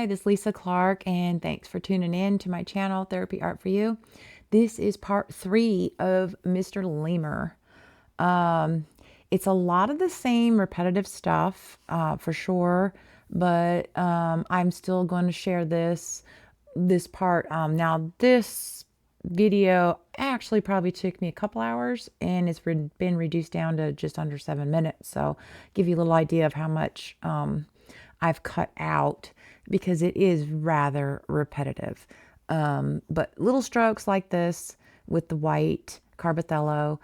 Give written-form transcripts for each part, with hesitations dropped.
this is Lisa Clark, and thanks for tuning in to my channel, Therapy Art for You. This is part 3 of Mr. Lemur. It's a lot of the same repetitive stuff, for sure, but I'm still going to share this part. Now, this video actually probably took me a couple hours, and it's been reduced down to just under 7 minutes. So, give you a little idea of how much I've cut out because it is rather repetitive. But little strokes like this with the white Carbothello,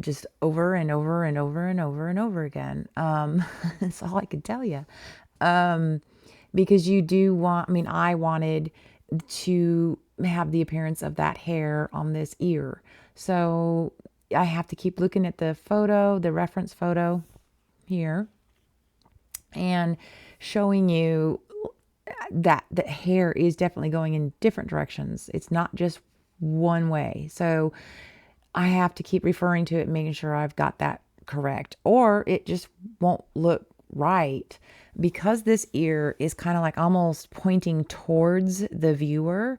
just over and over and over and over and over again. That's all I could tell you. Because you do want, I wanted to have the appearance of that hair on this ear. So I have to keep looking at the photo, the reference photo here, and showing you that the hair is definitely going in different directions. It's not just one way. So I have to keep referring to it, making sure I've got that correct, or it just won't look right because this ear is kind of like almost pointing towards the viewer.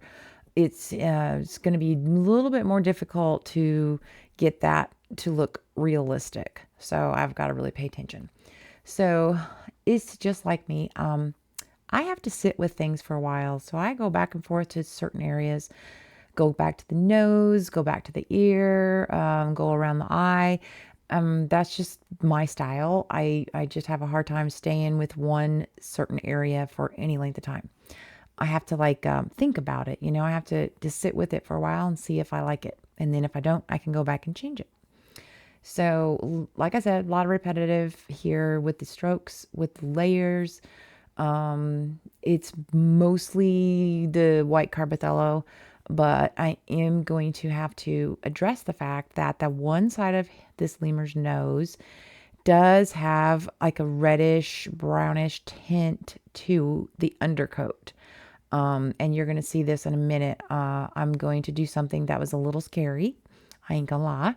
It's going to be a little bit more difficult to get that to look realistic. So I've got to really pay attention. So it's just like me. I have to sit with things for a while. So I go back and forth to certain areas, go back to the nose, go back to the ear, go around the eye. That's just my style. I just have a hard time staying with one certain area for any length of time. I have to think about it. I have to just sit with it for a while and see if I like it. And then if I don't, I can go back and change it. So like I said, a lot of repetitive here with the strokes, with the layers. It's mostly the white Carbothello, but I am going to have to address the fact that the one side of this lemur's nose does have like a reddish, brownish tint to the undercoat. And you're going to see this in a minute. I'm going to do something that was a little scary. I ain't gonna lie.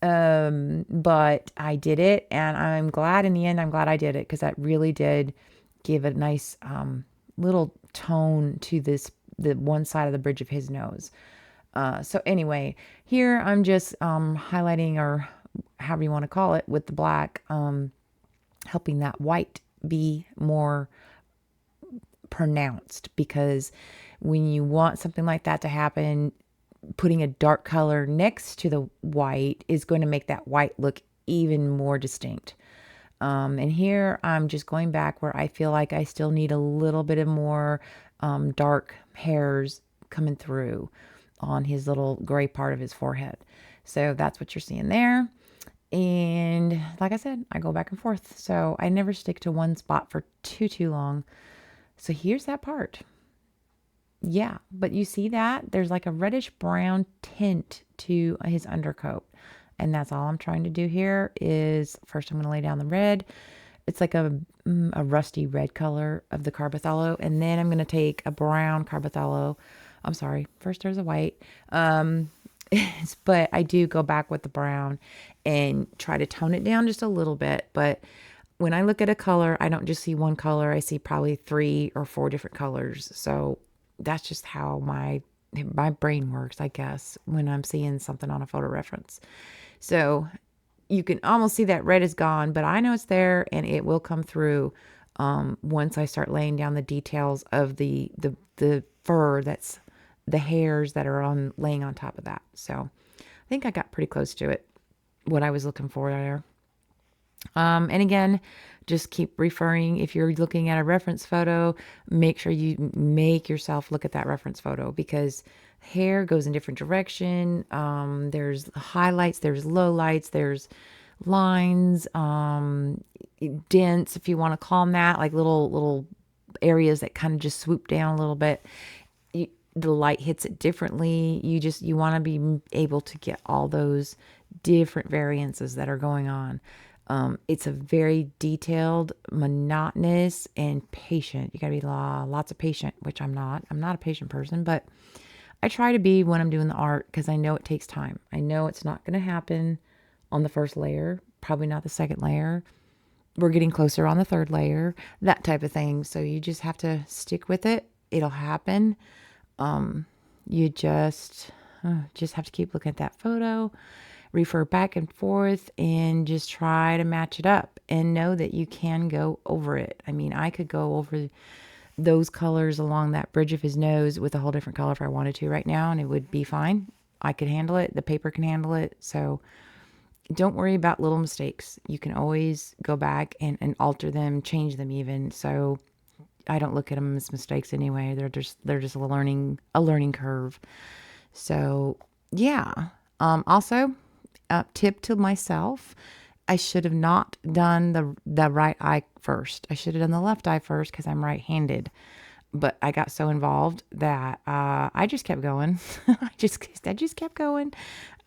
But I did it, and I'm glad in the end, I'm glad I did it, because that really did give a nice little tone to the one side of the bridge of his nose. So anyway, here I'm just highlighting, or however you want to call it, with the black, helping that white be more pronounced, because when you want something like that to happen, putting a dark color next to the white is going to make that white look even more distinct. And here I'm just going back where I feel like I still need a little bit of more dark hairs coming through on his little gray part of his forehead. So that's what you're seeing there. And like I said, I go back and forth. So I never stick to one spot for too long. So here's that part. Yeah, but you see that? There's like a reddish brown tint to his undercoat. And that's all I'm trying to do here is first I'm going to lay down the red. It's like a rusty red color of the Carbothello. And then I'm going to take a brown Carbothello. I'm sorry. First there's a white. But I do go back with the brown and try to tone it down just a little bit. But when I look at a color, I don't just see one color. I see probably 3 or 4 different colors. So that's just how my brain works, I guess, when I'm seeing something on a photo reference. So you can almost see that red is gone, but I know it's there, and it will come through once I start laying down the details of the fur, that's the hairs that are laying on top of that. So I think I got pretty close to it, what I was looking for there. And again, just keep referring. If you're looking at a reference photo, make sure you make yourself look at that reference photo, because hair goes in different direction. There's highlights, there's lowlights, there's lines, dents, if you want to call them that, like little areas that kind of just swoop down a little bit. The light hits it differently. You want to be able to get all those different variances that are going on. It's a very detailed, monotonous, and patient. You gotta be lots of patient, which I'm not. I'm not a patient person, but I try to be when I'm doing the art, because I know it takes time. I know it's not going to happen on the first layer, probably not the second layer. we're getting closer on the third layer, that type of thing. So you just have to stick with it. It'll happen. You just have to keep looking at that photo, refer back and forth, and just try to match it up and know that you can go over it. I mean, I could go over those colors along that bridge of his nose with a whole different color if I wanted to right now, and it would be fine. I could handle it. The paper can handle it. So don't worry about little mistakes. You can always go back and alter them, change them even. So I don't look at them as mistakes anyway. They're just a learning curve. So yeah. Also, tip to myself: I should have not done the right eye first. I should have done the left eye first because I'm right-handed. But I got so involved that I just kept going. I just kept going.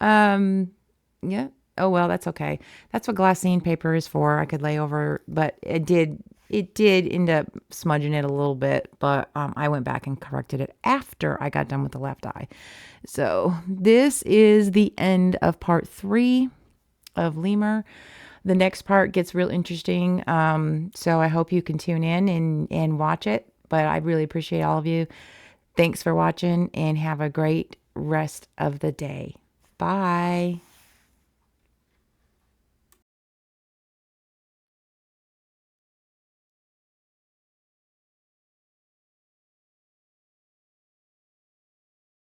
Yeah. Oh well, that's okay. That's what glassine paper is for. I could lay over, but it did end up smudging it a little bit, but I went back and corrected it after I got done with the left eye. So this is the end of part 3 of Lemur. The next part gets real interesting. So I hope you can tune in and watch it. But I really appreciate all of you. Thanks for watching and have a great rest of the day. Bye.